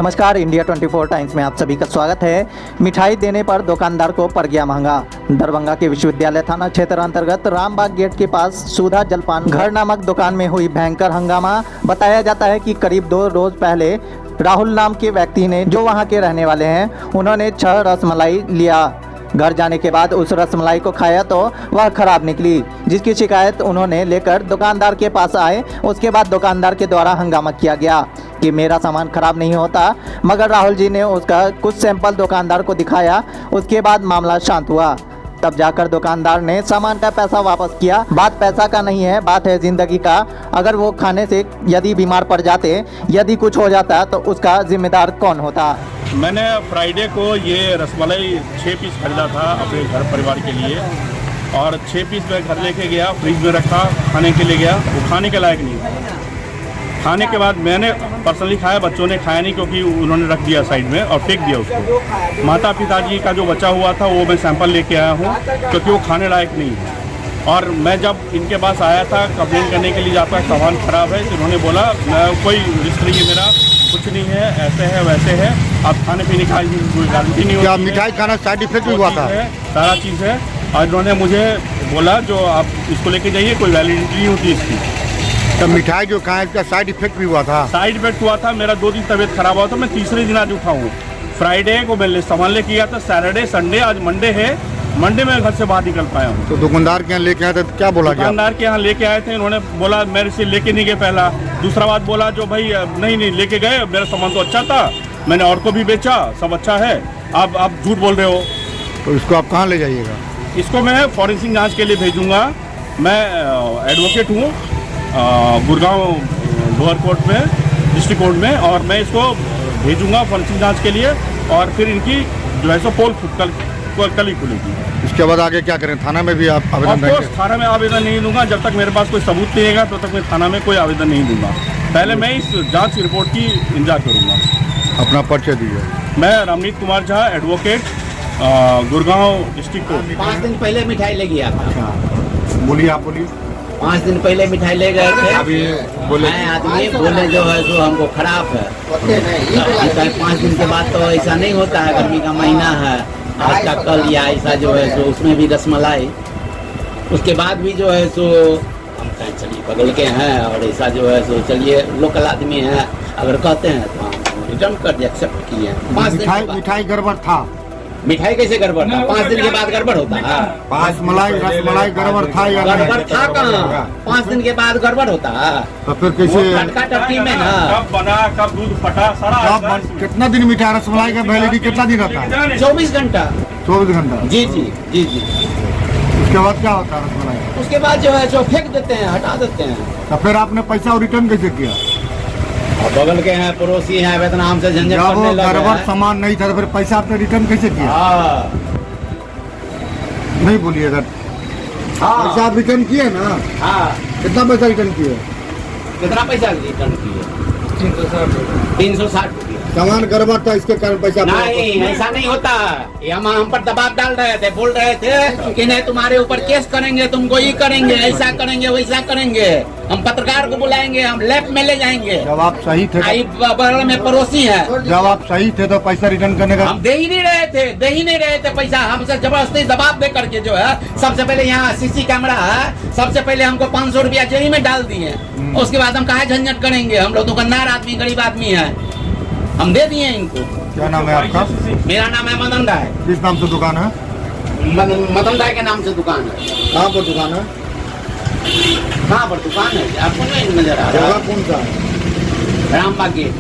नमस्कार, India 24 times में आप सभी का स्वागत है। मिठाई देने पर दुकानदार को पड़ गया महंगा। दरभंगा के विश्वविद्यालय थाना क्षेत्र अंतर्गत रामबाग गेट के पास सुधा जलपान घर नामक दुकान में हुई भयंकर हंगामा। बताया जाता है कि करीब 2 रोज पहले राहुल नाम के व्यक्ति ने, जो वहां के रहने वाले हैं, उन्होंने 6 रसमलाई लिया। घर जाने के बाद उस रसमलाई को खाया तो वह खराब निकली, जिसकी शिकायत उन्होंने लेकर दुकानदार के पास आए। उसके बाद दुकानदार के द्वारा हंगामा किया गया कि मेरा सामान खराब नहीं होता, मगर राहुल जी ने उसका कुछ सैंपल दुकानदार को दिखाया। उसके बाद मामला शांत हुआ। तब जाकर दुकानदार ने सामान का पैसा वापस किया। बात पैसा का नहीं है, बात है जिंदगी का। अगर वो खाने से यदि बीमार पड़ जाते, यदि कुछ हो जाता, तो उसका जिम्मेदार कौन होता। मैंने फ्राइडे को ये रसमलाई 6 पीस खरीदा था अपने घर परिवार के लिए, और 6 पीस मैं घर लेके गया, फ्रिज में रखा, खाने के लिए गया। वो खाने के लायक नहीं था। खाने के बाद मैंने पर्सनली खाया, बच्चों ने खाया नहीं क्योंकि उन्होंने रख दिया साइड में और फेंक दिया उसको। माता पिताजी का जो बचा हुआ था वो मैं सैंपल लेके आया हूँ, क्योंकि वो खाने लायक नहीं है। और मैं जब इनके पास आया था कंप्लेन करने के लिए, जाता सामान ख़राब है, तो उन्होंने बोला कोई रिस्क नहीं है, मेरा कुछ नहीं है, ऐसे है वैसे है, आप खाने पीने का कोई गारंटी नहीं होती है। मिठाई खाना साइड इफेक्ट भी हुआ था, सारा चीज़ है। और उन्होंने मुझे बोला जो आप इसको लेके जाइए, कोई वैलिडिटी नहीं होती इसकी। तो मिठाई जो खाए इसका साइड इफेक्ट भी हुआ था। साइड इफेक्ट हुआ था। मेरा 2 दिन तबीयत खराब हुआ था। मैं तीसरे दिन आज उठा हूँ। फ्राइडे को मैं सामान लेके गया था, सैटरडे संडे, आज मंडे है। मंडे में घर से बाहर निकल पाया हूँ। तो दुकानदार के यहाँ लेके आए थे तो क्या बोला? दुकानदार के यहाँ लेके आए थे, उन्होंने बोला मेरे से लेके नहीं गए। पहला दूसरा बात बोला जो भाई नहीं लेके गए, मेरा सामान तो अच्छा था, मैंने और को भी बेचा, सब अच्छा है, आप झूठ बोल रहे हो। तो इसको आप कहाँ ले जाइएगा? इसको मैं फॉरेंसिक जांच के लिए भेजूंगा। मैं एडवोकेट हूँ गुड़गांव लोअर कोर्ट में, डिस्ट्रिक्ट कोर्ट में, और मैं इसको भेजूंगा फॉरेंसिक जांच के लिए, और फिर इनकी जो है सो पोल कल ही खुलेगी। इसके बाद आगे क्या करें? थाना में भी आप आवेदन देंगे? थाना में आवेदन नहीं दूंगा जब तक मेरे पास कोई सबूत नहीं रहेगा, तब तक मैं थाना में कोई आवेदन नहीं दूंगा। पहले मैं इस जांच रिपोर्ट की इंतजार करूंगा। अपना परिचय दीजिए। मैं Ramneet Kumar Jha, advocate, Gurgaon district court. 5 दिन पहले मिठाई ले गया था। बोलिए, आप बोलिए। 5 दिन पहले मिठाई ले गए थे। अभी बोले आदमी बोले जो है जो हमको खराब है। 5 दिन के बाद तो ऐसा नहीं होता है, गर्मी का महीना है, आज का कल या ऐसा जो है सो उसमें भी रसमलाई। उसके बाद भी जो है सो हम कहें चलिए बगल के हैं, और ऐसा जो है सो चलिए लोकल आदमी है, अगर कहते हैं तो हम रिटर्न कर दिए, एक्सेप्ट किए। 5 दिन मिठाई गड़बड़ था। मिठाई कैसे गड़बड़ था? 5 दिन के बाद गड़बड़ होता है? रसमलाई गड़बड़ था या गड़बड़ था कहाँ? 5 दिन के बाद गड़बड़ होता है? तो फिर कैसे? टटका टटकी में ना कब बना, कब दूध फटा, सारा कितना दिन मिठाई रसमलाई का वैलिडिटी कितना दिन रहता है? 24 घंटा। 24 घंटा। जी जी जी जी। उसके बाद क्या होता है रसमलाई? उसके बाद जो है जो फेंक देते हैं, हटा देते हैं। तो फिर आपने पैसा रिटर्न कैसे किया? और बगल के हैं, पड़ोसी हैं, वेतनाम से झंझट करने लगे। गड़बड़ सामान नहीं था तो फिर पैसा आपने रिटर्न कैसे किया? नहीं बोलिएगा। पैसा आप रिटर्न किए ना? हाँ। कितना पैसा रिटर्न किए? कितना पैसा रिटर्न किए? 360 रुपया। सामान गड़बड़ था, इसके कारण पैसा नहीं, ऐसा नहीं होता। ये हम पर दबाव डाल रहे थे, बोल रहे थे कि नहीं तुम्हारे ऊपर केस करेंगे, तुमको ये करेंगे, ऐसा करेंगे, वैसा करेंगे, हम पत्रकार को बुलाएंगे, हम लैब में ले जाएंगे। जब आप सही थे, बगल में पड़ोसी है, जब आप सही थे तो पैसा रिटर्न करने का हम दे ही नहीं रहे थे पैसा। हमसे जबरदस्ती दबाव दे करके जो है, सबसे पहले यहाँ सीसी कैमरा है, सबसे पहले हमको 500 रुपया जेल में डाल दिए। उसके बाद हम कहा झंझट करेंगे, हम लोग दुकानदार आदमी, गरीब आदमी है, हम दे दिए इनको। क्या नाम है आपका? मेरा नाम है मदन राय। किस नाम से दुकान है? मदन राय के नाम से दुकान है। कहाँ पर दुकान है? कहाँ पर दुकान है आपको नहीं नजर आ रहा? जगह कौन सा है? रामबाग गेट।